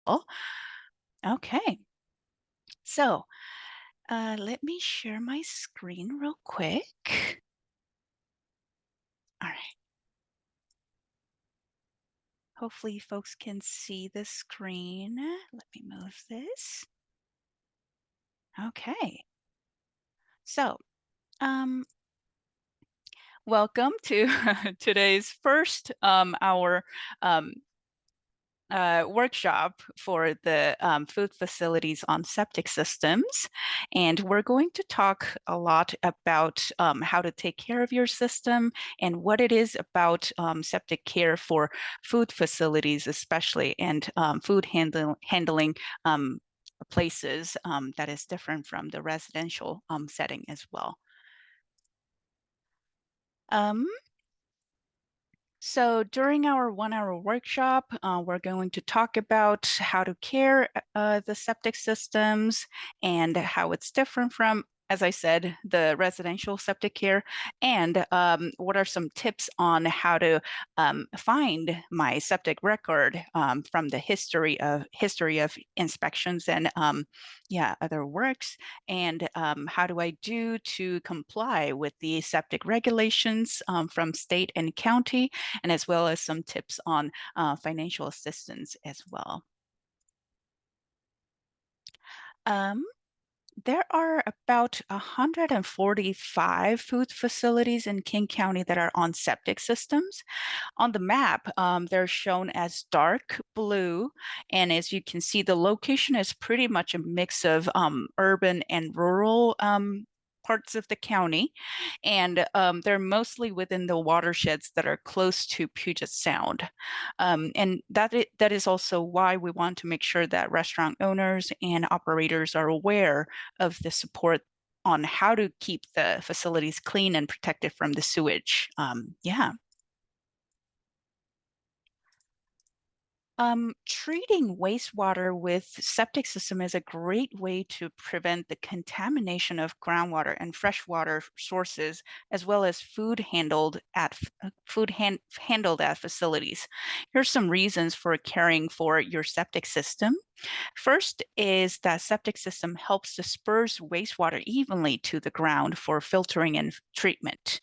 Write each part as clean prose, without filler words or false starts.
well. Okay, so let me share my screen real quick. All right, hopefully folks can see the screen. Let me move this. Okay, so um, welcome to today's first hour workshop for the food facilities on septic systems. And we're going to talk a lot about how to take care of your system and what it is about septic care for food facilities, especially, and food handling places that is different from the residential setting as well. Um, So during our 1 hour workshop, we're going to talk about how to care the septic systems and how it's different from, as I said, the residential septic care, and what are some tips on how to find my septic record from the history of inspections and yeah, other works, and how do I do to comply with the septic regulations from state and county, and as well as some tips on financial assistance as well. Um, there are about 145 food facilities in King County that are on septic systems. On the map, they're shown as dark blue, and as you can see, the location is pretty much a mix of urban and rural parts of the county, and they're mostly within the watersheds that are close to Puget Sound. And that is also why we want to make sure that restaurant owners and operators are aware of the support on how to keep the facilities clean and protected from the sewage. Yeah. Treating wastewater with septic system is a great way to prevent the contamination of groundwater and freshwater sources, as well as handled at facilities. Here's some reasons for caring for your septic system. First is that septic system helps disperse wastewater evenly to the ground for filtering and treatment.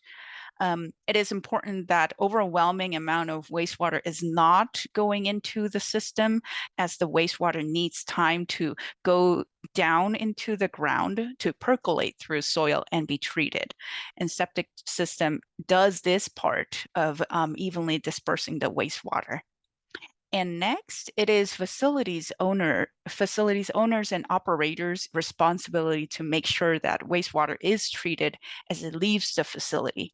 It is important that overwhelming amount of wastewater is not going into the system, as the wastewater needs time to go down into the ground to percolate through soil and be treated. And septic system does this part of evenly dispersing the wastewater. And next, it is facilities owners and operators' responsibility to make sure that wastewater is treated as it leaves the facility.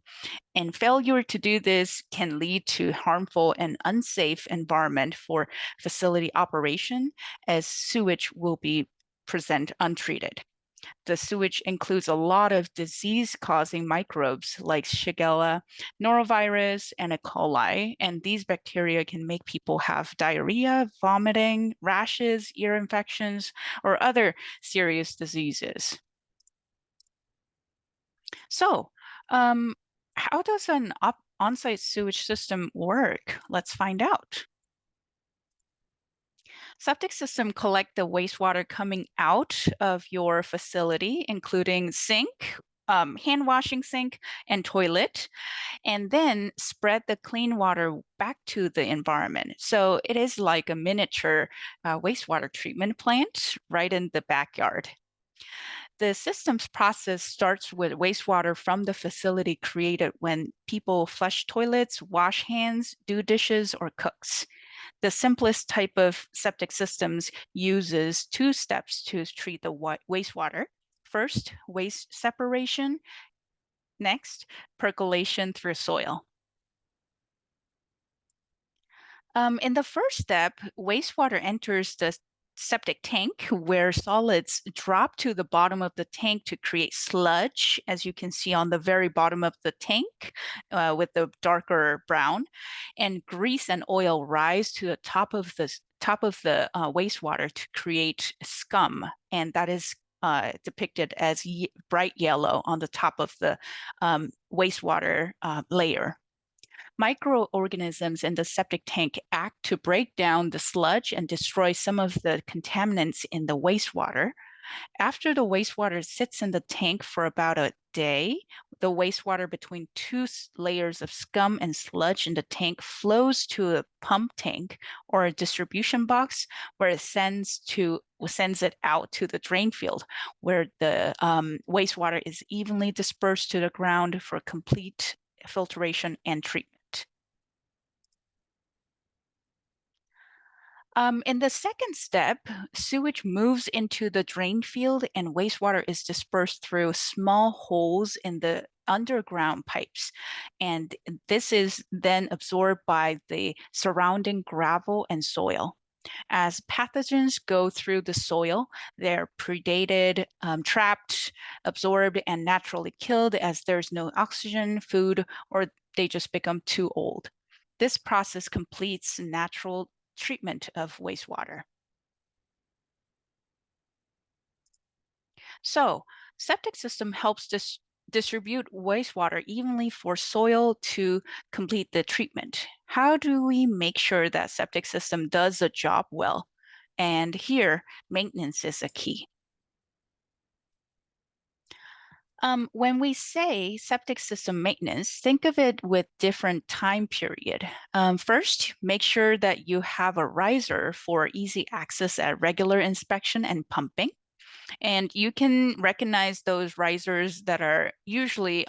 And failure to do this can lead to harmful and unsafe environment for facility operation, as sewage will be present untreated. The sewage includes a lot of disease-causing microbes like Shigella, norovirus, and E. coli, and these bacteria can make people have diarrhea, vomiting, rashes, ear infections, or other serious diseases. So, um, how does an on-site sewage system work? Let's find out. Septic system collect the wastewater coming out of your facility, including sink, hand washing sink, and toilet, and then spread the clean water back to the environment. So it is like a miniature wastewater treatment plant right in the backyard. The systems process starts with wastewater from the facility created when people flush toilets, wash hands, do dishes, or cooks. The simplest type of septic systems uses two steps to treat the wastewater. First, waste separation. Next, percolation through soil. In the first step, wastewater enters the septic tank where solids drop to the bottom of the tank to create sludge, as you can see on the very bottom of the tank with the darker brown, and grease and oil rise to the top of the wastewater to create scum, and that is depicted as bright yellow on the top of the wastewater layer. Microorganisms in the septic tank act to break down the sludge and destroy some of the contaminants in the wastewater. After the wastewater sits in the tank for about a day, the wastewater between two layers of scum and sludge in the tank flows to a pump tank or a distribution box where it sends it out to the drain field, where the wastewater is evenly dispersed to the ground for complete filtration and treatment. In the second step, sewage moves into the drain field and wastewater is dispersed through small holes in the underground pipes. And this is then absorbed by the surrounding gravel and soil. As pathogens go through the soil, they're predated, trapped, absorbed, and naturally killed as there's no oxygen, food, or they just become too old. This process completes natural treatment of wastewater. So, septic system helps distribute wastewater evenly for soil to complete the treatment. How do we make sure that septic system does the job well? And here, maintenance is a key. When we say septic system maintenance, think of it with different time period. First, make sure that you have a riser for easy access at regular inspection and pumping. And you can recognize those risers that are usually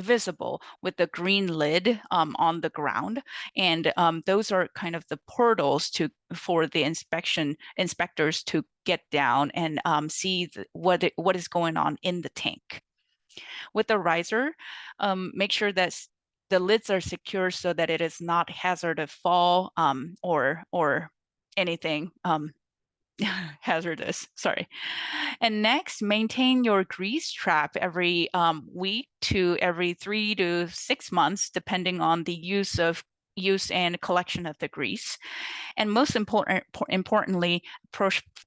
visible with the green lid on the ground, and those are kind of the portals to for the inspectors to get down and see what is going on in the tank. With the riser, make sure that the lids are secure so that it is not hazard to fall or anything hazardous. Sorry. And next, maintain your grease trap every week to every 3 to 6 months, depending on the use and collection of the grease. And most importantly,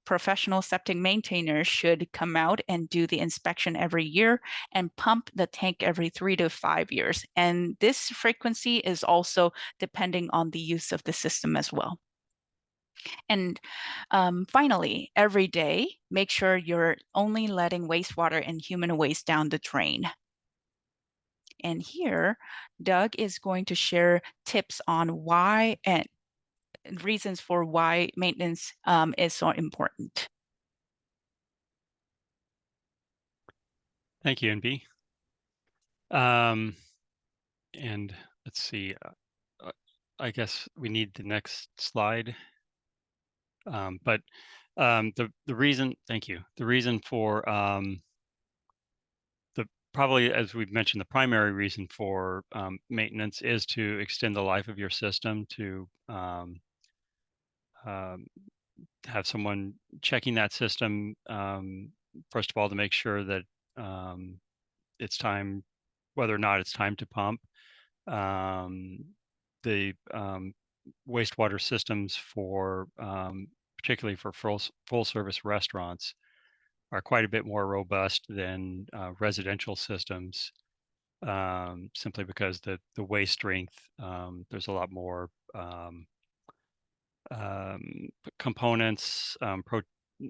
professional septic maintainers should come out and do the inspection every year and pump the tank every 3 to 5 years. And this frequency is also depending on the use of the system as well. And finally, every day, make sure you're only letting wastewater and human waste down the drain. And here, Doug is going to share tips on why and reasons for why maintenance is so important. Thank you, NB. Um, and let's see. Uh, I guess we need the next slide. But the reason, thank you. The reason for the probably, as we've mentioned, the primary reason for maintenance is to extend the life of your system, to um, have someone checking that system, first of all, to make sure that um, it's time, whether or not it's time to pump. Um, the wastewater systems for particularly for full service restaurants are quite a bit more robust than residential systems, simply because the waste strength, there's a lot more components, a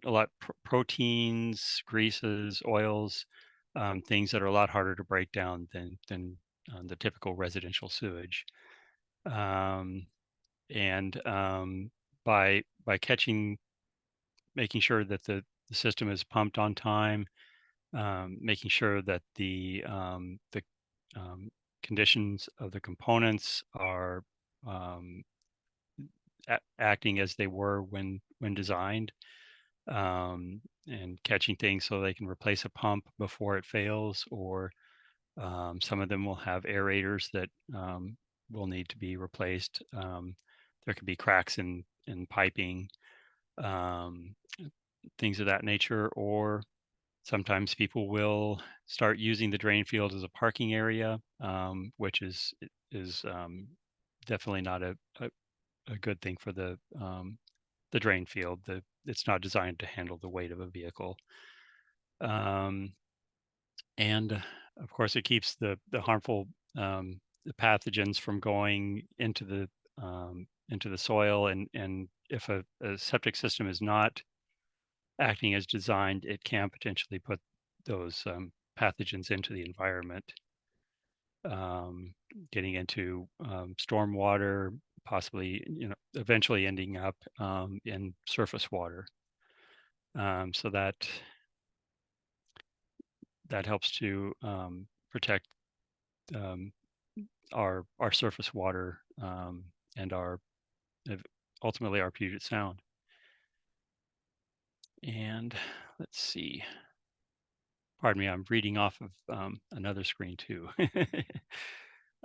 lot proteins, greases, oils, things that are a lot harder to break down than the typical residential sewage. And by making sure that the system is pumped on time, making sure that the conditions of the components are um, acting as they were when designed, and catching things so they can replace a pump before it fails, or some of them will have aerators that will need to be replaced. There could be cracks in piping, um, things of that nature, or sometimes people will start using the drain field as a parking area, which is definitely not a good thing for the drain field. It's not designed to handle the weight of a vehicle. Um, and of course, it keeps the harmful the pathogens from going into the soil, and if a septic system is not acting as designed, it can potentially put those pathogens into the environment, um, getting into stormwater, possibly eventually ending up in surface water. So that helps to protect um, our surface water, and our ev- ultimately our Puget Sound. And let's see. Pardon me, I'm reading off of another screen too.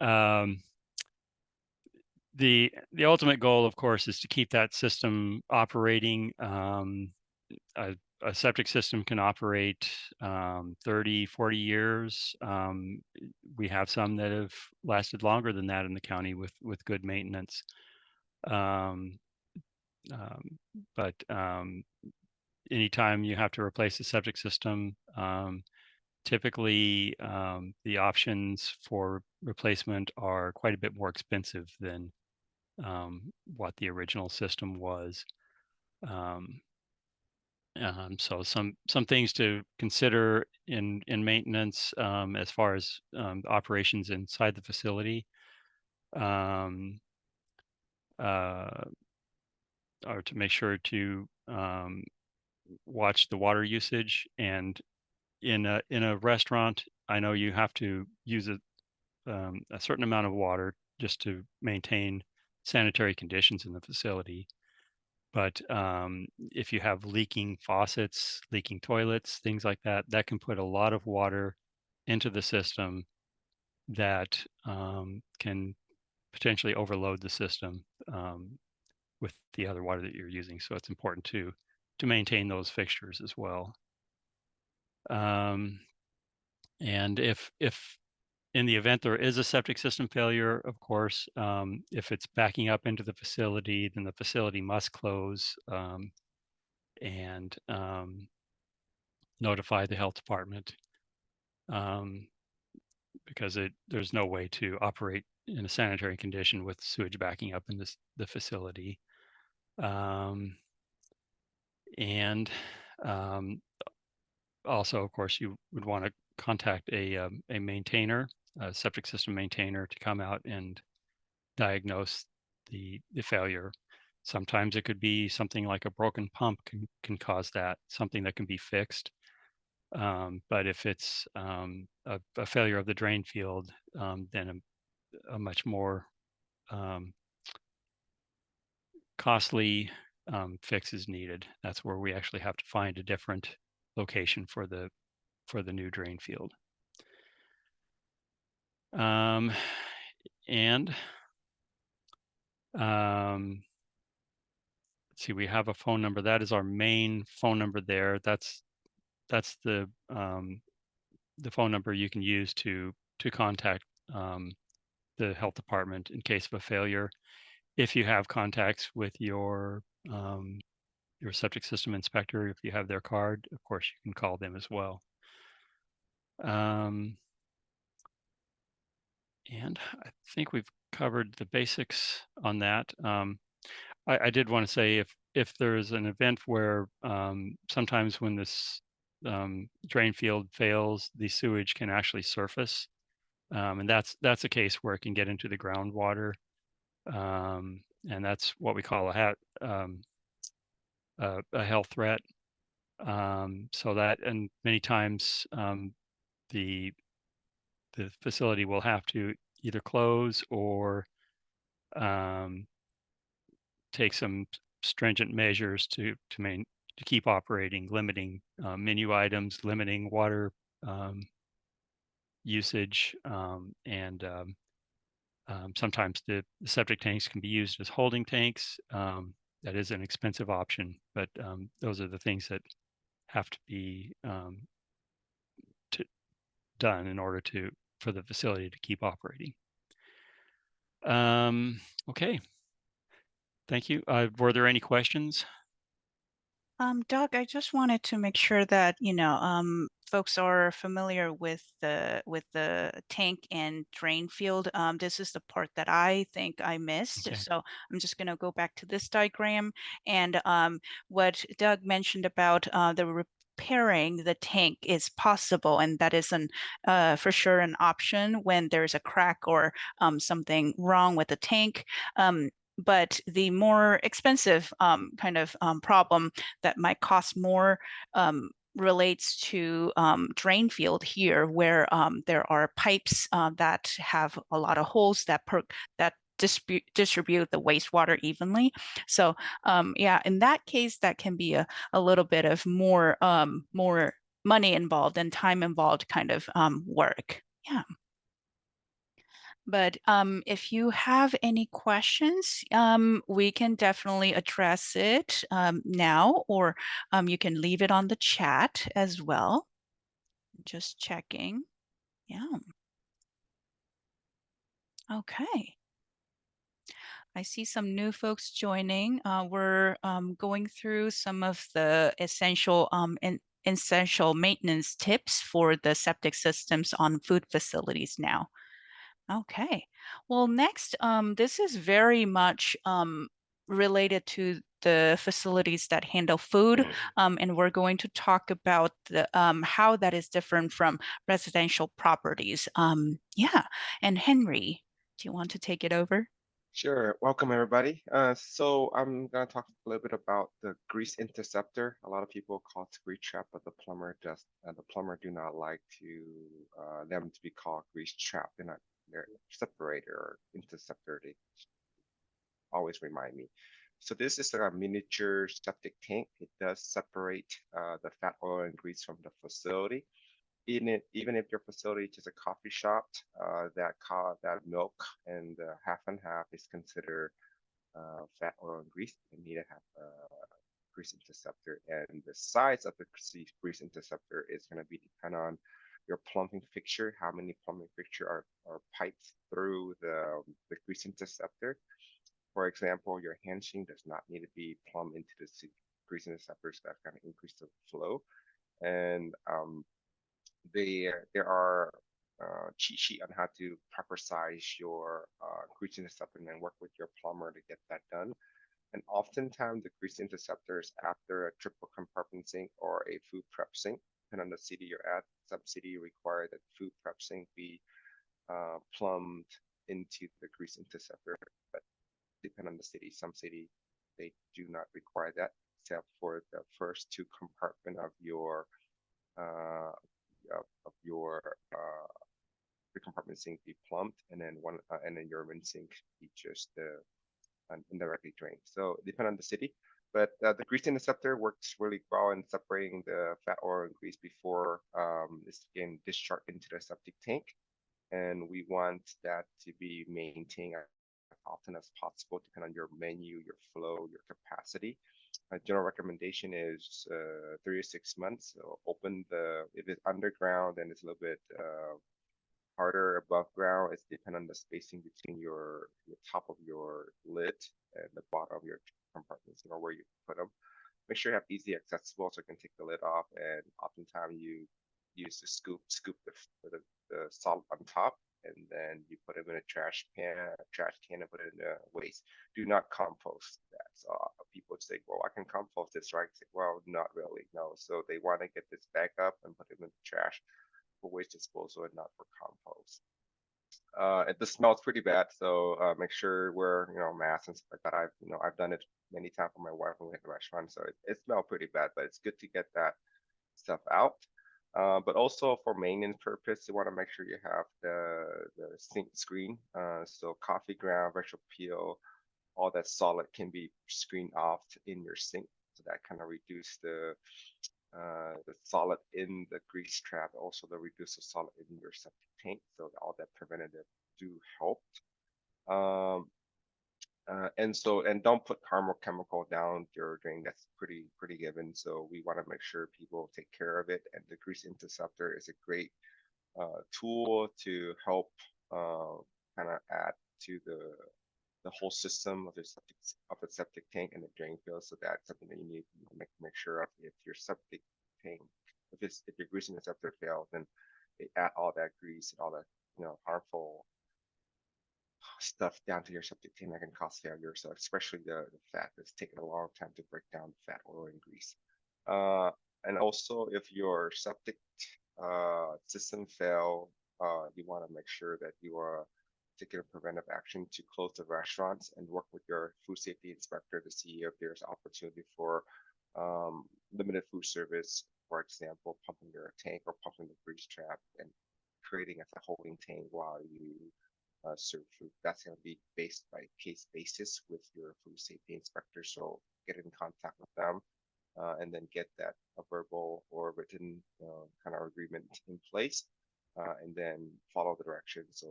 um, the ultimate goal, of course, is to keep that system operating. A, a septic system can operate 30, 40 years. We have some that have lasted longer than that in the county with good maintenance. Um, um, but anytime you have to replace the septic system, typically the options for replacement are quite a bit more expensive than what the original system was. Um, so some things to consider in maintenance, as far as operations inside the facility, um, uh, are to make sure to watch the water usage. And in a restaurant, I know you have to use a certain amount of water just to maintain sanitary conditions in the facility. But if you have leaking faucets, leaking toilets, things like that, that can put a lot of water into the system that can potentially overload the system with the other water that you're using. So it's important to maintain those fixtures as well. Um, and if in the event there is a septic system failure, of course, if it's backing up into the facility, then the facility must close, and notify the health department, um, because there's no way to operate in a sanitary condition with sewage backing up in the facility. Um, and um, Also, of course, you would want to contact a maintainer, a septic system maintainer, to come out and diagnose the failure. Sometimes it could be something like a broken pump can cause that, something that can be fixed. But if it's a failure of the drain field, then a much more um, costly fix is needed. That's where we actually have to find a different location for the new drain field. Um, and um, let's see, we have a phone number. That is our main phone number there. That's the phone number you can use to contact the health department in case of a failure. If you have contacts with your septic system inspector, if you have their card, of course you can call them as well. Um, and I think we've covered the basics on that. I did want to say, if there's an event where sometimes when this drain field fails, the sewage can actually surface, and that's a case where it can get into the groundwater, and that's what we call a health threat. So that, and many times the the facility will have to either close or um, take some stringent measures to keep operating, limiting menu items, limiting water um, usage, and sometimes the septic tanks can be used as holding tanks. That is an expensive option, but those are the things that have to be to, done in order for the facility to keep operating. Okay, thank you. Were there any questions? Doug, I just wanted to make sure that, folks are familiar with the tank and drain field, this is the part that I think I missed. Okay. So I'm just going to go back to this diagram and what Doug mentioned about the repairing the tank is possible, and that is for sure an option when there's a crack or something wrong with the tank. But the more expensive kind of problem that might cost more relates to drain field here, where there are pipes that have a lot of holes that distribute the wastewater evenly. So yeah, in that case, that can be a little bit of more money involved and time involved kind of work. Yeah. But if you have any questions, we can definitely address it now, or you can leave it on the chat as well. Just checking. Yeah. Okay. I see some new folks joining. We're going through some of the essential maintenance tips for the septic systems on food facilities now. Okay. Well, next, this is very much related to the facilities that handle food, and we're going to talk about how that is different from residential properties. Yeah. And Henry, do you want to take it over? Sure. Welcome, everybody. So I'm going to talk a little bit about the grease interceptor. A lot of people call it grease trap, but the plumber do not like them to be called grease trap. They're separator or interceptor. They always remind me. So this is a miniature septic tank. It does separate the fat, oil, and grease from the facility. Even if your facility is just a coffee shop, that milk and half is considered fat, oil, and grease. You need to have a grease interceptor, and the size of the grease interceptor is going to be depend on your plumbing fixture, how many plumbing fixture are piped through the grease interceptor. For example, your handshing does not need to be plumbed into the grease interceptor, so that's going to increase the flow. And there are cheat sheet on how to proper size your grease interceptor and work with your plumber to get that done. And oftentimes the grease interceptors after a triple compartment sink or a food prep sink, depending on the city you're at, some city require that food prep sink be plumbed into the grease interceptor, but depending on the city, some city they do not require that, except for the first two compartment uh, of your the compartment sink be plumbed, and then your main sink be just indirectly drained. So depend on the city, but the grease interceptor works really well in separating the fat, oil, and grease before it's again discharged into the septic tank, and we want that to be maintained as often as possible, depending on your menu, your flow, your capacity. A general recommendation is 3 to 6 months. So if it's underground, then it's a little bit harder above ground. It's depend on the spacing between your top of your lid and the bottom of your compartments, where you put them. Make sure you have easy accessible so you can take the lid off, and oftentimes you use the scoop the salt on top, and then you put them in a trash can and put it in the waste. Do not compost that. So people say, well, I can compost this, right? Say, well, not really, no. So they want to get this back up and put it in the trash for waste disposal and not for compost. The smell's pretty bad, so make sure wear masks and stuff like that. I've done it many times for my wife when we at the restaurant, so it smells pretty bad, but it's good to get that stuff out. But also for maintenance purpose, you want to make sure you have the sink screen. So coffee ground, vegetable peel, all that solid can be screened off in your sink, so that kind of reduce the solid in the grease trap, also the reduce the solid in your septic tank. So all that preventative do help. And don't put caramel chemical down your drain. That's pretty given. So we want to make sure people take care of it. And the grease interceptor is a great tool to help kind of add to the whole system of the septic tank and the drain field. So that's something that you need to make sure of if your septic tank if your grease interceptor failed, then it add all that grease and all that harmful stuff down to your septic tank that can cause failure. So especially the fat, it's taking a long time to break down the fat, oil, and grease. And also, if your septic system fail, you want to make sure that you are taking a preventive action to close the restaurants and work with your food safety inspector to see if there's opportunity for limited food service, for example, pumping your tank or pumping the grease trap and creating a holding tank while you serve food. That's going to be based by case basis with your food safety inspector. So get in contact with them and then get that a verbal or written kind of agreement in place, and then follow the directions so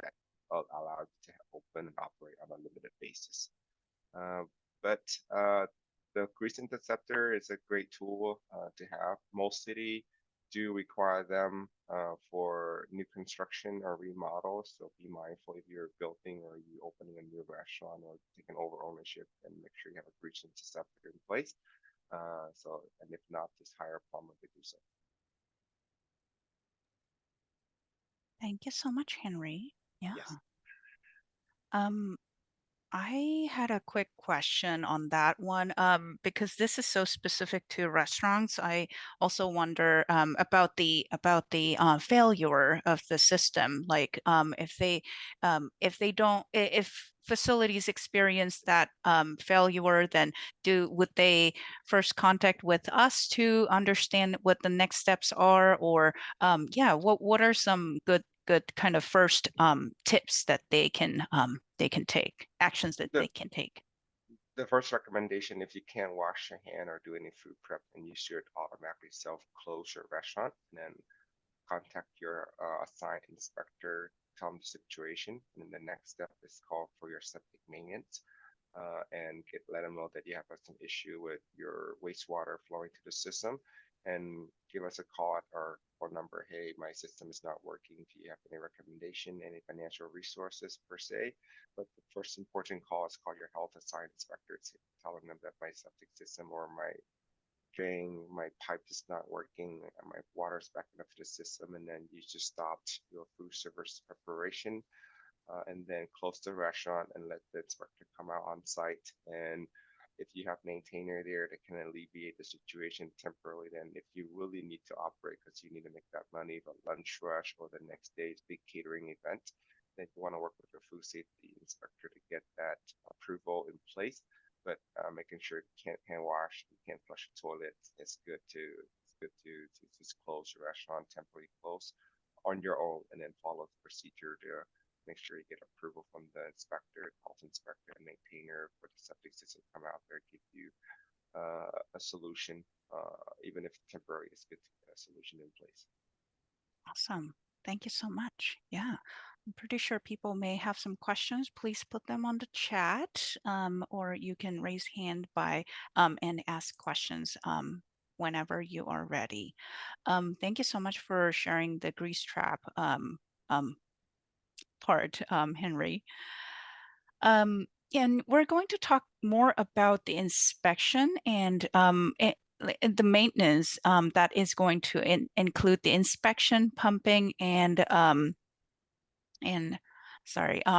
that allow you to open and operate on a limited basis. Uh, but the grease interceptor is a great tool to have. Most city do require them for new construction or remodels. So be mindful if you're building or you opening a new restaurant or taking over ownership, and make sure you have a grease interceptor in place. And if not, just hire a plumber to do so. Thank you so much, Henry. Yeah. Yes. Um, I had a quick question on that one, because this is so specific to restaurants. I also wonder about the failure of the system. Like, if they don't, if facilities experience that failure, then would they first contact with us to understand what the next steps are, or yeah, what are some good kind of first tips that they can take, actions that The they can take. the first recommendation, if you can't wash your hand or do any food prep, then you should automatically self-close your restaurant and then contact your assigned inspector, tell them the situation, and then the next step is call for your septic maintenance and let them know that you have some issue with your wastewater flowing to the system, and give us a call at our phone number. Hey, my system is not working. Do you have any recommendation, any financial resources per se? But the first important call is call your health assigned inspector, telling them that my septic system or my drain, my pipe is not working, and my water's backing up to the system, and then you just stopped your food service preparation, and then close the restaurant and let the inspector come out on site. And if you have maintainer there that can alleviate the situation temporarily, then if you really need to operate because you need to make that money, the lunch rush or the next day's big catering event, then you want to work with your food safety inspector to get that approval in place. But making sure you can't hand wash, you can't flush the toilet, it's good to just close your restaurant, temporarily close on your own, and then follow the procedure to make sure you get approval from the inspector, health inspector, and maintainer for the septic system. Come out there, give you a solution, even if temporary. It's good to get a solution in place. Awesome. Thank you so much. Yeah. I'm pretty sure people may have some questions. Please put them on the chat, or you can raise hand by and ask questions whenever you are ready. Thank you so much for sharing the grease trap part, Henry. And we're going to talk more about the inspection and the maintenance that is going to include the inspection, pumping, and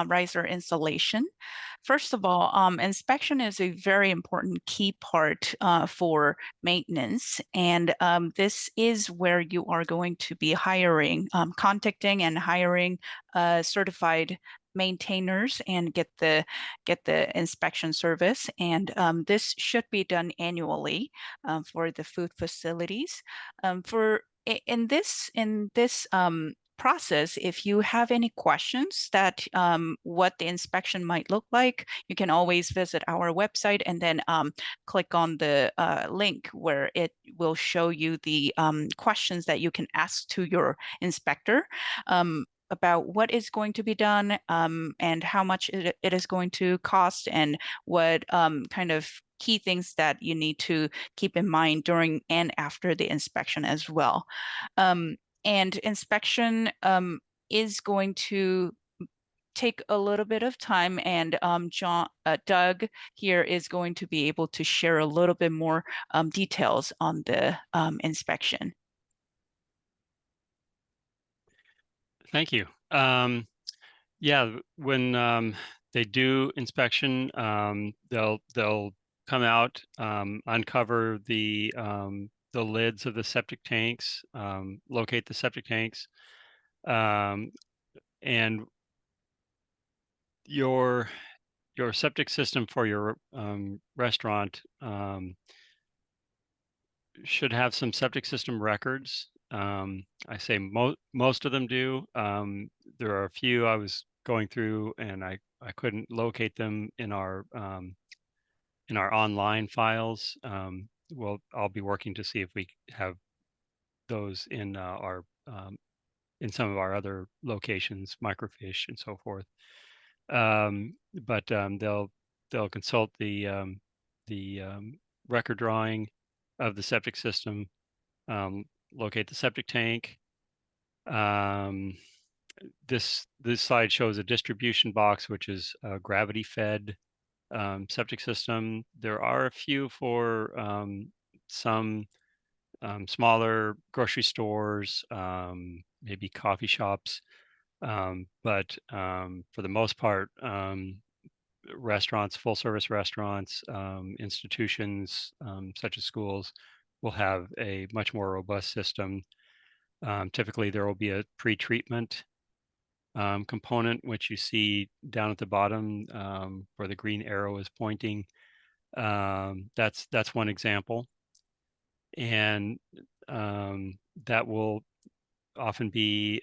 riser installation. First of all, inspection is a very important key part for maintenance, and this is where you are going to be contacting and hiring certified maintainers and get the inspection service. And this should be done annually for the food facilities. In this process, if you have any questions that what the inspection might look like, you can always visit our website and then click on the link where it will show you the questions that you can ask to your inspector about what is going to be done, and how much it is going to cost, and what kind of key things that you need to keep in mind during and after the inspection as well. And inspection is going to take a little bit of time, and Doug here is going to be able to share a little bit more details on the inspection. Thank you. Yeah, when they do inspection, they'll come out, uncover the lids of the septic tanks, locate the septic tanks, um, and your septic system for your restaurant should have some septic system records. I say most of them do. There are a few I was going through and I couldn't locate them in our online files. Well, I'll be working to see if we have those in our in some of our other locations, microfiche and so forth. But they'll consult the record drawing of the septic system, locate the septic tank. This slide shows a distribution box, which is a gravity fed septic system. There are a few for some smaller grocery stores, maybe coffee shops, but for the most part, restaurants, full service restaurants, institutions such as schools will have a much more robust system. Typically, there will be a pre-treatment component, which you see down at the bottom where the green arrow is pointing. That's one example, and that will often be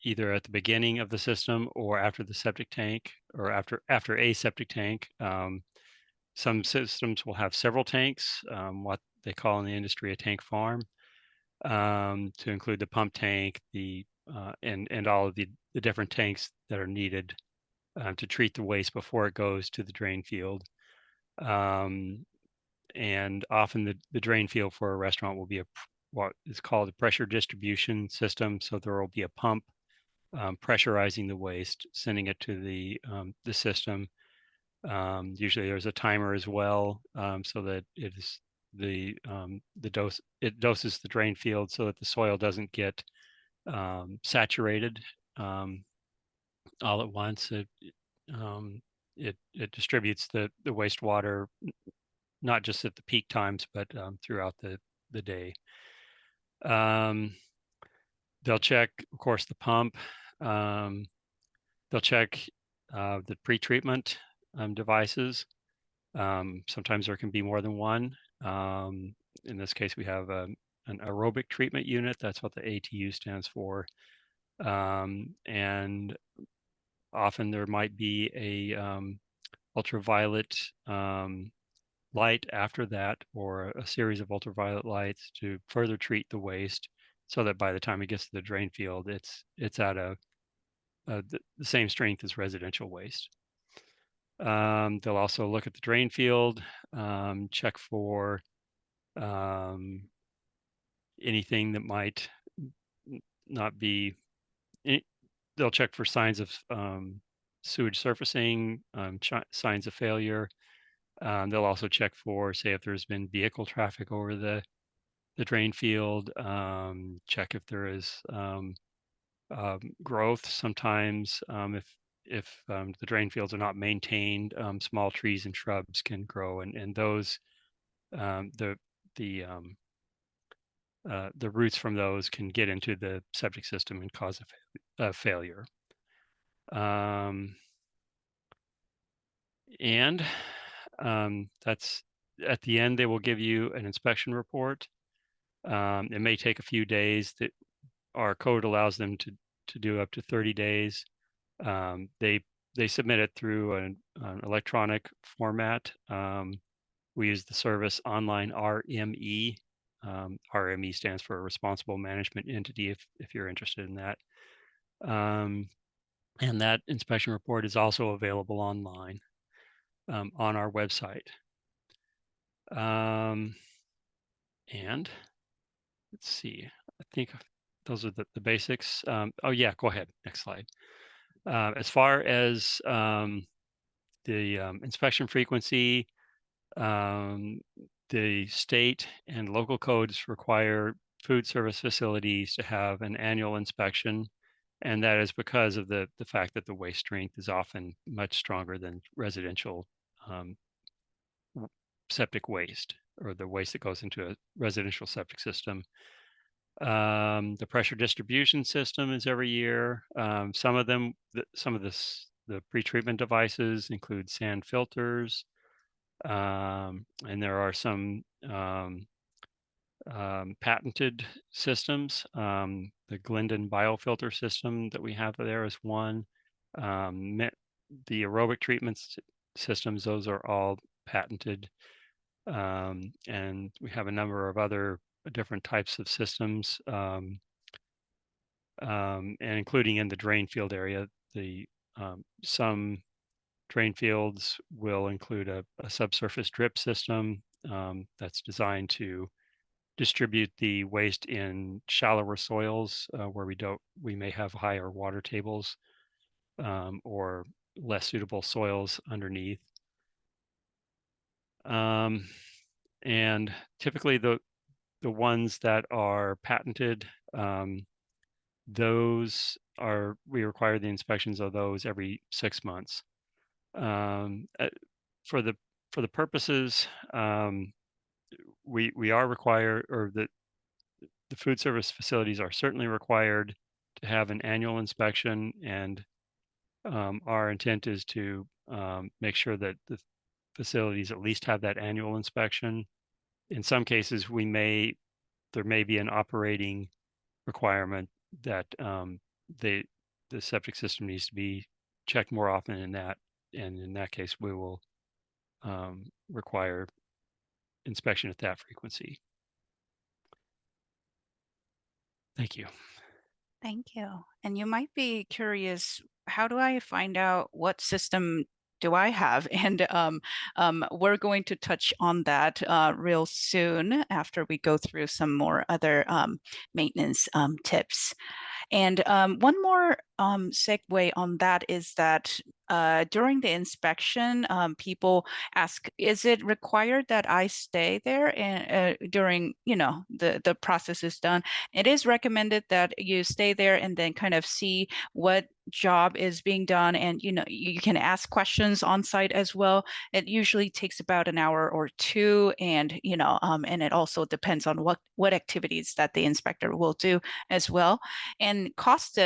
either at the beginning of the system or after the septic tank, or after a septic tank. Some systems will have several tanks, what they call in the industry a tank farm, to include the pump tank, and all of the different tanks that are needed to treat the waste before it goes to the drain field. And often the drain field for a restaurant will be what is called a pressure distribution system. So there will be a pump pressurizing the waste, sending it to the system. Usually there's a timer as well, so that it doses the drain field so that the soil doesn't get saturated all at once. It distributes the wastewater not just at the peak times, but throughout the day. They'll check, of course, the pump. They'll check the pre-treatment devices. Sometimes there can be more than one. In this case, we have an aerobic treatment unit. That's what the ATU stands for. And often there might be a ultraviolet light after that, or a series of ultraviolet lights to further treat the waste, so that by the time it gets to the drain field, it's at the same strength as residential waste. They'll also look at the drain field, check for anything that might not be. They'll check for signs of sewage surfacing, signs of failure. They'll also check for, say, if there's been vehicle traffic over the drain field, check if there is growth. Sometimes if the drain fields are not maintained, small trees and shrubs can grow, and those the roots from those can get into the septic system and cause a failure. And that's at the end. They will give you an inspection report. It may take a few days. That our code allows them to do up to 30 days. They submit it through an electronic format. We use the service Online RME. RME stands for Responsible Management Entity, if you're interested in that. And that inspection report is also available online on our website. And let's see, I think those are the basics. Oh yeah, go ahead, next slide. As far as the inspection frequency, um, the state and local codes require food service facilities to have an annual inspection, and that is because of the fact that the waste strength is often much stronger than residential um, septic waste, or the waste that goes into a residential septic system. The pressure distribution system is every year. Some of them, some of the pretreatment devices include sand filters, and there are some patented systems. The Glendon biofilter system that we have there is one. The aerobic systems, those are all patented. And we have a number of other different types of systems, and including in the drain field area. Some drain fields will include a subsurface drip system that's designed to distribute the waste in shallower soils where we may have higher water tables, or less suitable soils underneath. And typically the ones that are patented, we require the inspections of those every 6 months. For the purposes, we are required, or the food service facilities are certainly required to have an annual inspection, and our intent is to make sure that the facilities at least have that annual inspection. In some cases, there may be an operating requirement that the septic system needs to be checked more often and in that case, we will require inspection at that frequency. Thank you. Thank you. And you might be curious, how do I find out what system do I have? And we're going to touch on that real soon after we go through some more other maintenance tips. And one more segue on that is that during the inspection, people ask, is it required that I stay there and, during, the process is done? It is recommended that you stay there and then kind of see what job is being done, and you can ask questions on site as well. It usually takes about an hour or two, and and it also depends on what activities that the inspector will do as well. And cost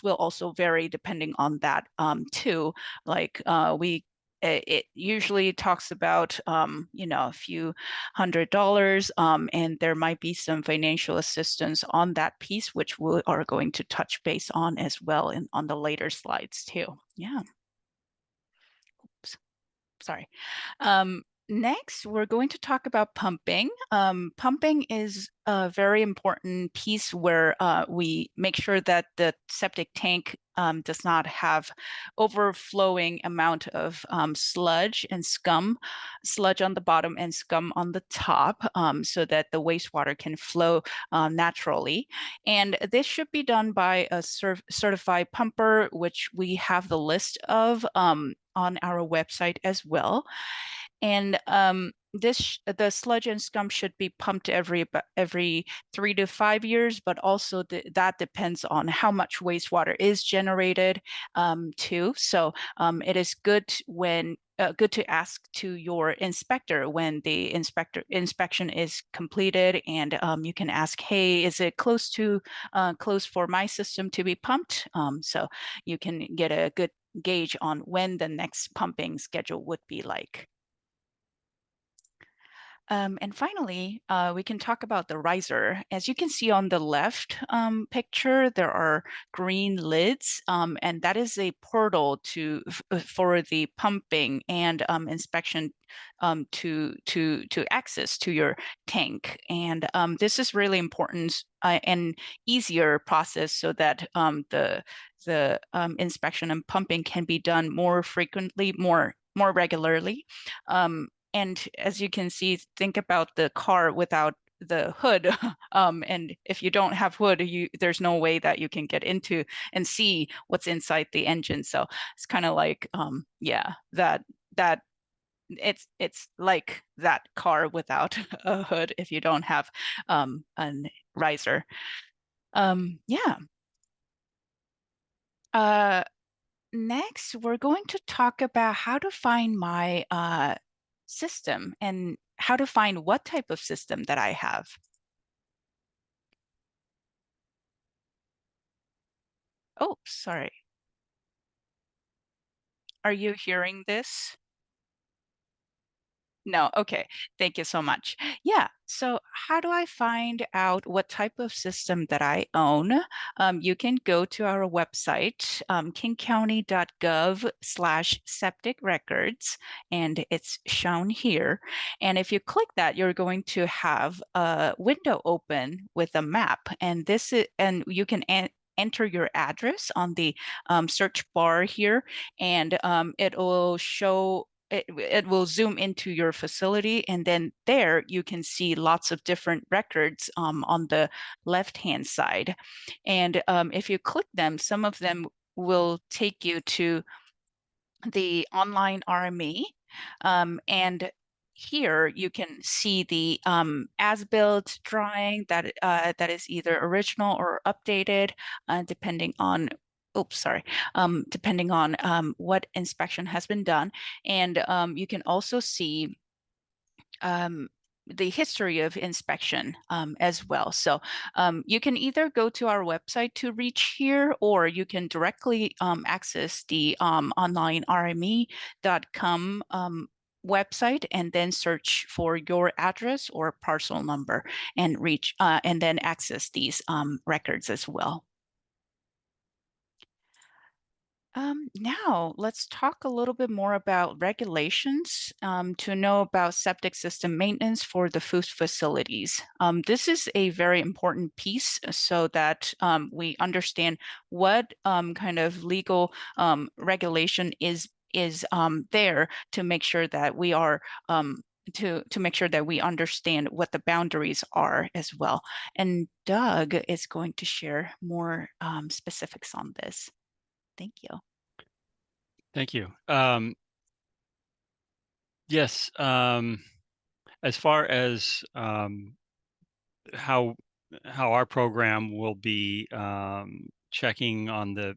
will also vary depending on that too. Like it usually talks about a few $100s, and there might be some financial assistance on that piece, which we are going to touch base on as well on the later slides too. Yeah. Oops. Sorry. Next, we're going to talk about pumping. Pumping is a very important piece where we make sure that the septic tank does not have overflowing amount of sludge on the bottom and scum on the top, so that the wastewater can flow naturally. And this should be done by a certified pumper, which we have the list of on our website as well. And the sludge and scum should be pumped every 3 to 5 years, but also that depends on how much wastewater is generated too. So it is good to ask to your inspector when the inspection is completed, and you can ask, hey, is it close for my system to be pumped? So you can get a good gauge on when the next pumping schedule would be like. And finally, we can talk about the riser. As you can see on the left picture, there are green lids, and that is a portal for the pumping and inspection to access to your tank. And this is really important and easier process so that the inspection and pumping can be done more frequently, more regularly. And as you can see, think about the car without the hood. And if you don't have hood, there's no way that you can get into and see what's inside the engine. So it's kind of like, yeah, that it's like that car without a hood if you don't have a riser. Yeah. Uh, Next, we're going to talk about how to find my system and how to find what type of system that I have. Oh, sorry. Are you hearing this? No, okay. Thank you so much. Yeah, so how do I find out what type of system that I own? You can go to our website, kingcounty.gov/septic records, and it's shown here. And if you click that, you're going to have a window open with a map, and you can enter your address on the search bar here, and it will show it will zoom into your facility, and then there you can see lots of different records on the left-hand side. And if you click them, some of them will take you to the online RME. And here you can see the as-built drawing that is either original or updated, depending on oops, sorry, depending on what inspection has been done. And you can also see um, the history of inspection as well. So you can either go to our website to reach here, or you can directly access the online rme.com website and then search for your address or parcel number and reach and then access these records as well. Now, let's talk a little bit more about regulations to know about septic system maintenance for the food facilities. This is a very important piece so that we understand what kind of legal regulation is there to make sure that we are to make sure that we understand what the boundaries are as well. And Doug is going to share more specifics on this. Thank you. Thank you. Yes, as far as how our program will be checking on the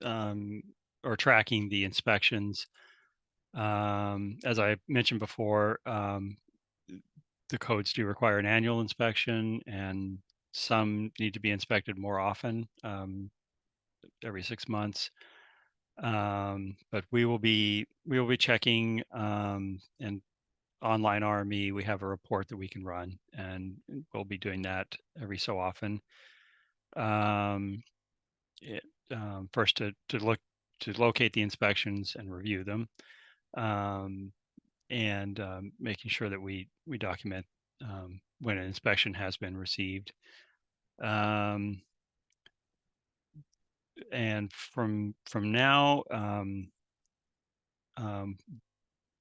um, or tracking the inspections, as I mentioned before, the codes do require an annual inspection, and some need to be inspected more often, every 6 months. But we will be checking, and online RME, we have a report that we can run, and we'll be doing that every so often. Um, it, First to locate the inspections and review them, um, and making sure that we document when an inspection has been received. Um, and from now, um,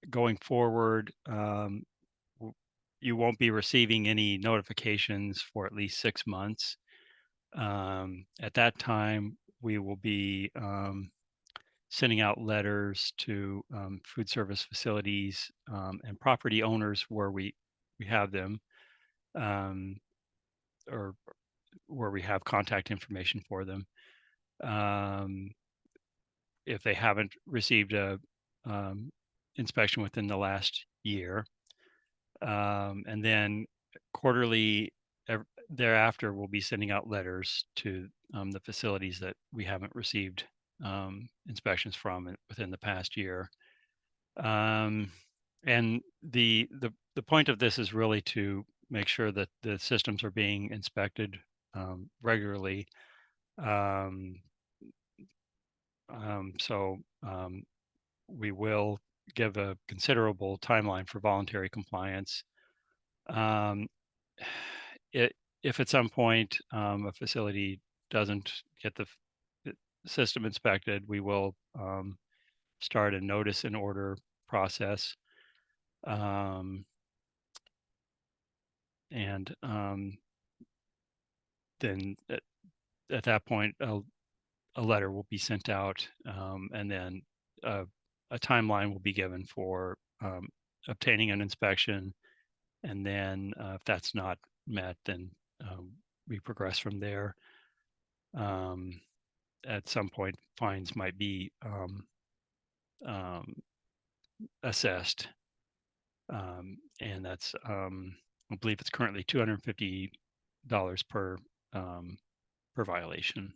going forward, you won't be receiving any notifications for at least 6 months. At that time, we will be sending out letters to food service facilities and property owners where we have them, um, or where we have contact information for them. Um, if they haven't received a um, inspection within the last year, and then quarterly thereafter, we'll be sending out letters to the facilities that we haven't received inspections from within the past year. Um, and the point of this is really to make sure that the systems are being inspected regularly. Um, so we will give a considerable timeline for voluntary compliance. Um, it, if at some point a facility doesn't get the system inspected, we will start a notice and order process. Um, and then at that point, a letter will be sent out, and then a timeline will be given for obtaining an inspection. And then if that's not met, then we progress from there. At some point, fines might be um, assessed, and that's I believe it's currently $250 per violation.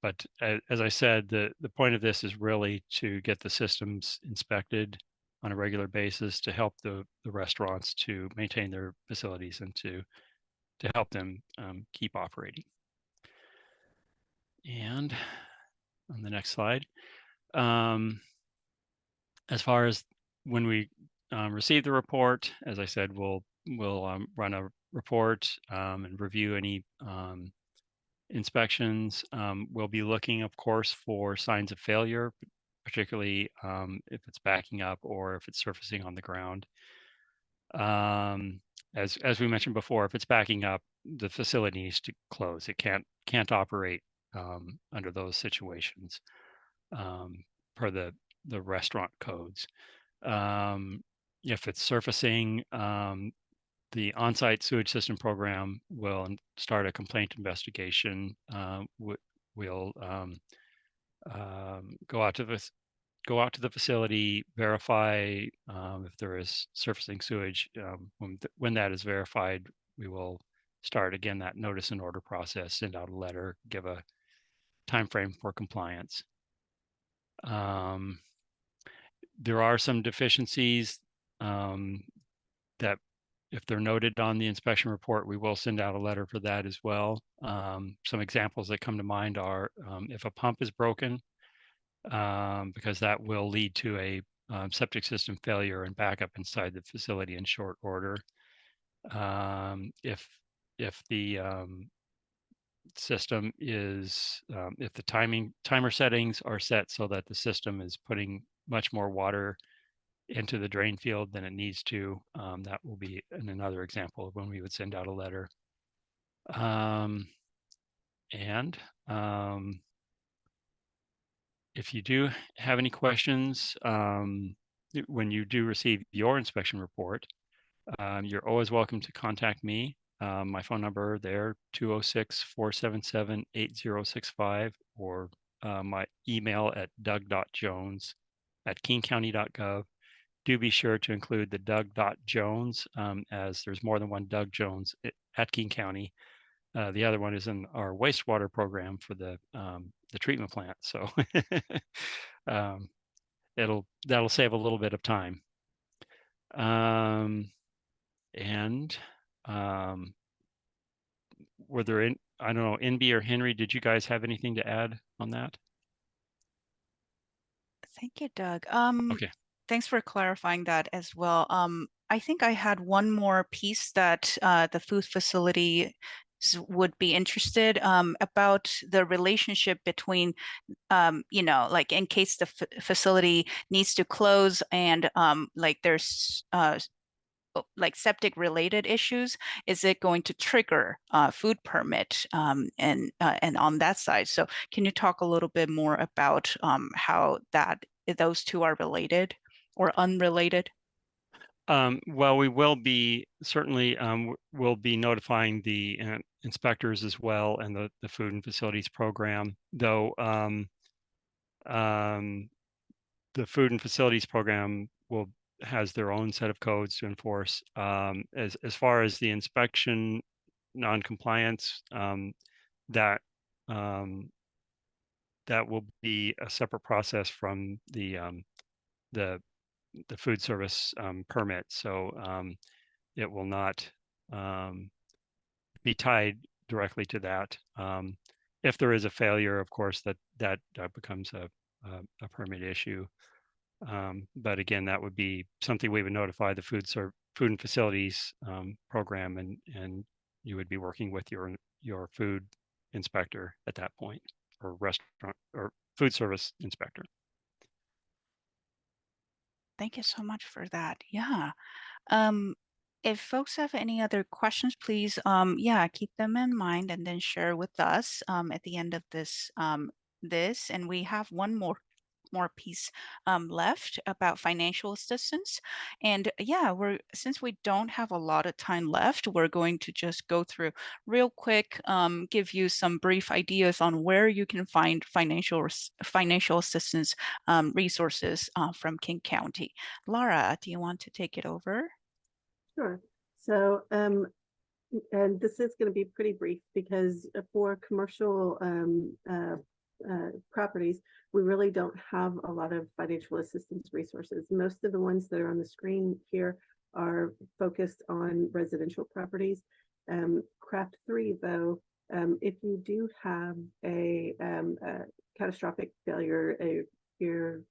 But as I said, the point of this is really to get the systems inspected on a regular basis to help the restaurants to maintain their facilities and to help them keep operating. And on the next slide, as far as when we receive the report, as I said, we'll run a report and review any inspections. We'll be looking, of course, for signs of failure, particularly if it's backing up or if it's surfacing on the ground. As we mentioned before, if it's backing up, the facility needs to close. It can't operate under those situations per the restaurant codes. If it's surfacing, the on-site sewage system program will start a complaint investigation. We'll go out to the facility, verify if there is surfacing sewage. When that is verified, we will start again that notice and order process, send out a letter, give a time frame for compliance. There are some deficiencies that if they're noted on the inspection report, we will send out a letter for that as well. Some examples that come to mind are if a pump is broken, because that will lead to a septic system failure and backup inside the facility in short order. If the system is, if the timer settings are set so that the system is putting much more water into the drain field than it needs to, that will be another example of when we would send out a letter. And if you do have any questions, when you do receive your inspection report, you're always welcome to contact me. My phone number there, 206-477-8065, or my email at doug.jones@kingcounty.gov. Do be sure to include the Doug.Jones, as there's more than one Doug Jones at King County. The other one is in our wastewater program for the treatment plant. So that'll save a little bit of time. And were there I don't know, NB or Henry, did you guys have anything to add on that? Thank you, Doug. Okay. Thanks for clarifying that as well. I think I had one more piece that the food facility would be interested about the relationship between, like in case the facility needs to close and like there's like septic related issues, is it going to trigger food permit and on that side? So can you talk a little bit more about how those two are related or unrelated? Well, we will be certainly we'll be notifying the inspectors as well and the food and facilities program, though the food and facilities program has their own set of codes to enforce. As far as the inspection non-compliance, that that will be a separate process from the food service permit. So it will not be tied directly to that. If there is a failure, of course, that becomes a permit issue. But again, that would be something we would notify the food and facilities program, and you would be working with your food inspector at that point, or restaurant or food service inspector. Thank you so much for that. Yeah. Um, If folks have any other questions, please, yeah, keep them in mind and then share with us at the end of this. And we have one more piece left about financial assistance. And yeah, we're since we don't have a lot of time left, we're going to just go through real quick, give you some brief ideas on where you can find financial assistance resources from King County. Laura, do you want to take it over? Sure. So, and this is going to be pretty brief because for commercial properties, we really don't have a lot of financial assistance resources. Most of the ones that are on the screen here are focused on residential properties. Craft 3, though, if you do have a catastrophic failure, you're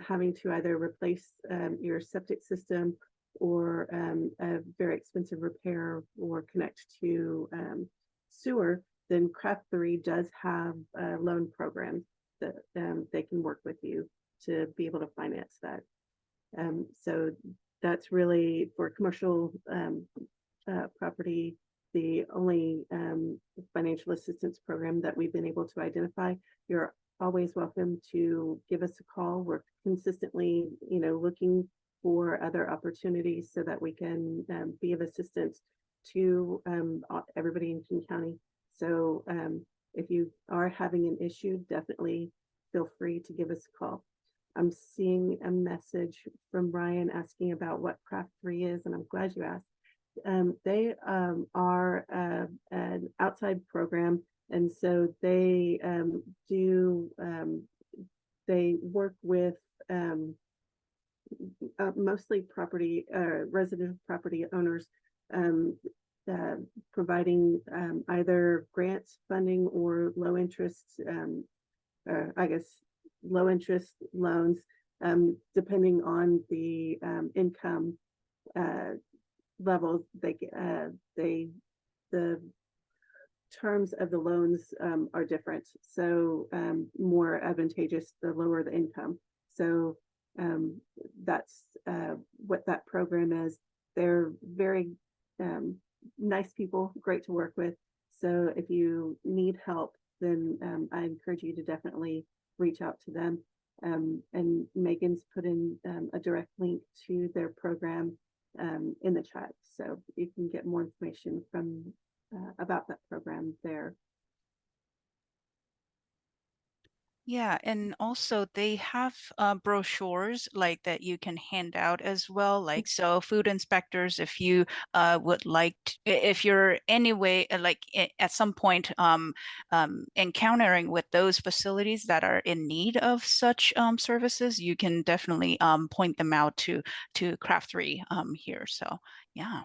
having to either replace your septic system or a very expensive repair or connect to sewer, then Craft 3 does have a loan program that they can work with you to be able to finance that. So that's really for commercial property, the only financial assistance program that we've been able to identify. You're always welcome to give us a call. We're consistently, looking for other opportunities so that we can be of assistance to everybody in King County. So if you are having an issue, definitely feel free to give us a call. I'm seeing a message from Ryan asking about what Craft 3 is, and I'm glad you asked. They are an outside program, and so they they work with mostly residential property owners, providing either grants funding or low interest, low interest loans, depending on the income levels. The terms of the loans are different, so more advantageous the lower the income. So that's what that program is. They're very nice people, great to work with. So if you need help, then I encourage you to definitely reach out to them. And Megan's put in a direct link to their program in the chat, so you can get more information from about that program there. Yeah, and also they have brochures like that you can hand out as well. Like, so food inspectors, if you would like to, if you're anyway at some point encountering with those facilities that are in need of such services, you can definitely point them out to Craft 3 here. So yeah.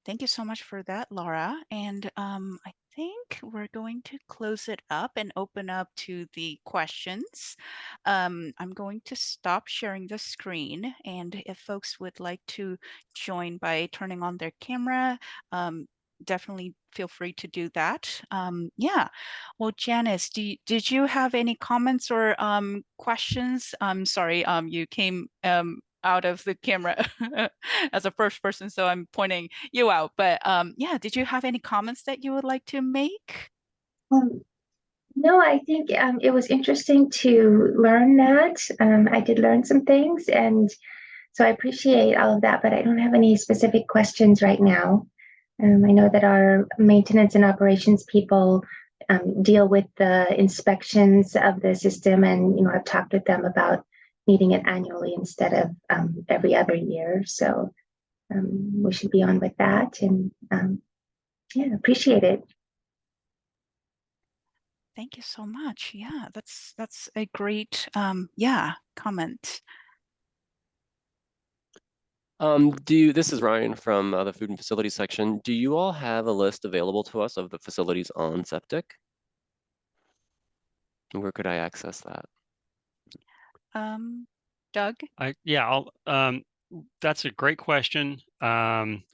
Thank you so much for that, Laura. And I think we're going to close it up and open up to the questions. I'm going to stop sharing the screen. And if folks would like to join by turning on their camera, definitely feel free to do that. Yeah. Well, Janice, did you have any comments or questions? I'm sorry, you came out of the camera as a first person, so I'm pointing you out. But yeah, did you have any comments that you would like to make? Um, no, I think it was interesting to learn that. I did learn some things, and so I appreciate all of that, but I don't have any specific questions right now. I know that our maintenance and operations people deal with the inspections of the system, and I've talked with them about needing it annually instead of every other year. So we should be on with that, and yeah, appreciate it. Thank you so much. Yeah, that's a great yeah, comment. This is Ryan from the food and facilities section. Do you all have a list available to us of the facilities on Septic? And where could I access that? Doug? That's a great question.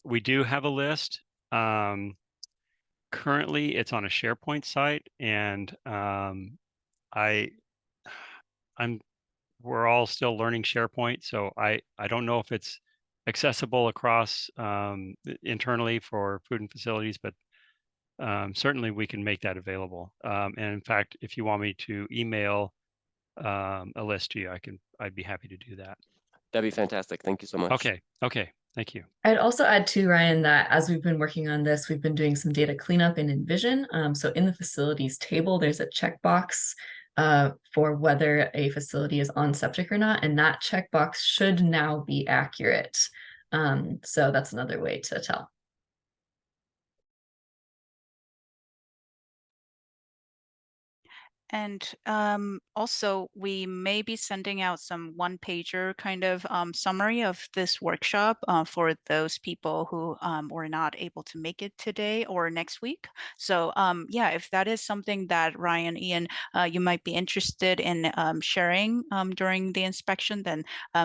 We do have a list. Currently, it's on a SharePoint site, and we're all still learning SharePoint, so I don't know if it's accessible across internally for food and facilities, but certainly we can make that available. And in fact, if you want me to email a list to you, I'd be happy to do that. That'd be fantastic. Thank you so much. Okay. Thank you. I'd also add too, Ryan, that as we've been working on this, we've been doing some data cleanup in Envision. So in the facilities table, there's a checkbox for whether a facility is on septic or not, and that checkbox should now be accurate. So that's another way to tell. And also, we may be sending out some one-pager kind of summary of this workshop for those people who were not able to make it today or next week. So yeah, if that is something that Ryan, Ian, you might be interested in sharing during the inspection, then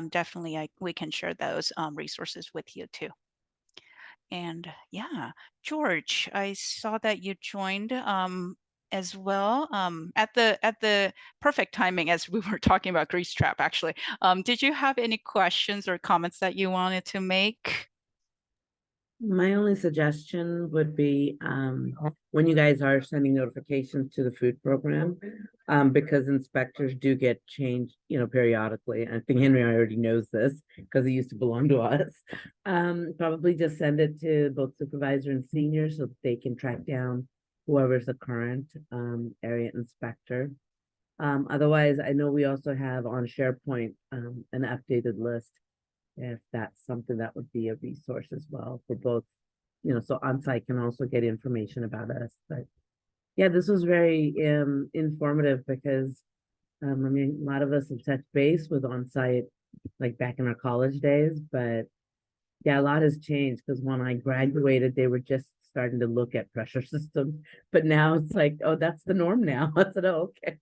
definitely we can share those resources with you too. And yeah, George, I saw that you joined as well at the perfect timing as we were talking about grease trap, actually. Did you have any questions or comments that you wanted to make? My only suggestion would be when you guys are sending notifications to the food program, because inspectors do get changed, periodically. I think Henry already knows this because he used to belong to us. Probably just send it to both supervisor and senior so that they can track down whoever's the current area inspector. Otherwise, I know we also have on SharePoint an updated list if that's something that would be a resource as well for both, so on-site can also get information about us. But yeah, this was very informative because I mean, a lot of us have touched base with on-site like back in our college days, but yeah, a lot has changed because when I graduated, they were just starting to look at pressure systems, but now it's like, oh, that's the norm now. I said, oh, okay.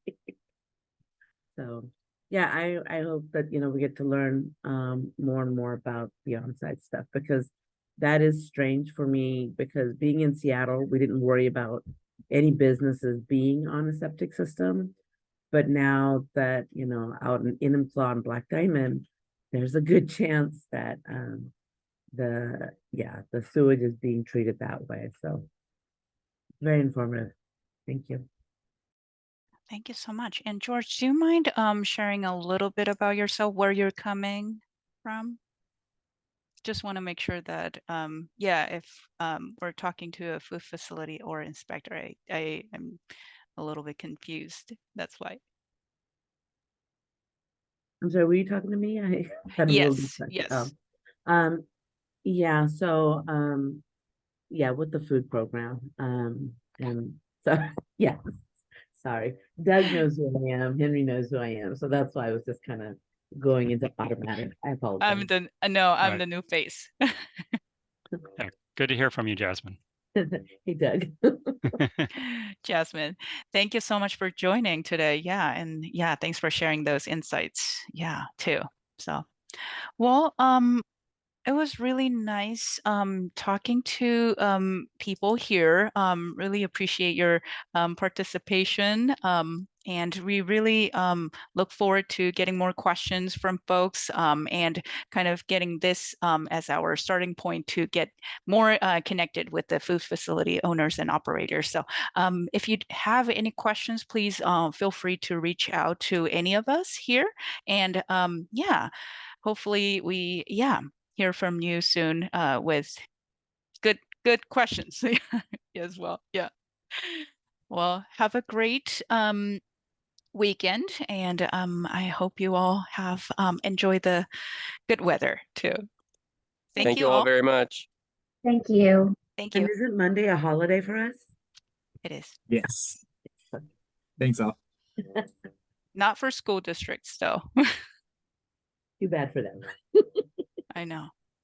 So yeah, I hope that, we get to learn more and more about the on-site stuff because that is strange for me because being in Seattle, we didn't worry about any businesses being on a septic system. But now that, out in Enumclaw and Black Diamond, there's a good chance that the sewage is being treated that way. So very informative. Thank you. Thank you so much. And George, do you mind sharing a little bit about yourself, where you're coming from? Just want to make sure that, yeah, if we're talking to a food facility or inspector, I am a little bit confused. That's why. I'm sorry, were you talking to me? I had a little Yes, distracted. yes. Yeah, so yeah, with the food program. And so yeah, sorry. Doug knows who I am, Henry knows who I am. So that's why I was just kind of going into automatic. I apologize. I'm Right. the new face. Yeah, good to hear from you, Jasmine. Hey, Doug. Jasmine, thank you so much for joining today. Yeah, and yeah, thanks for sharing those insights. Yeah, too. So, well, it was really nice talking to people here. Really appreciate your participation. And we really look forward to getting more questions from folks and kind of getting this as our starting point to get more connected with the food facility owners and operators. So if you have any questions, please feel free to reach out to any of us here. And yeah, hopefully we, hear from you soon with good questions as well. Yeah. Well, have a great weekend, and I hope you all have enjoy the good weather too. Thank you you all all. very much. Thank you. Thank And you. isn't Monday a holiday for us? It is Yes. Thanks all. not for school districts though. Too bad for them. I know.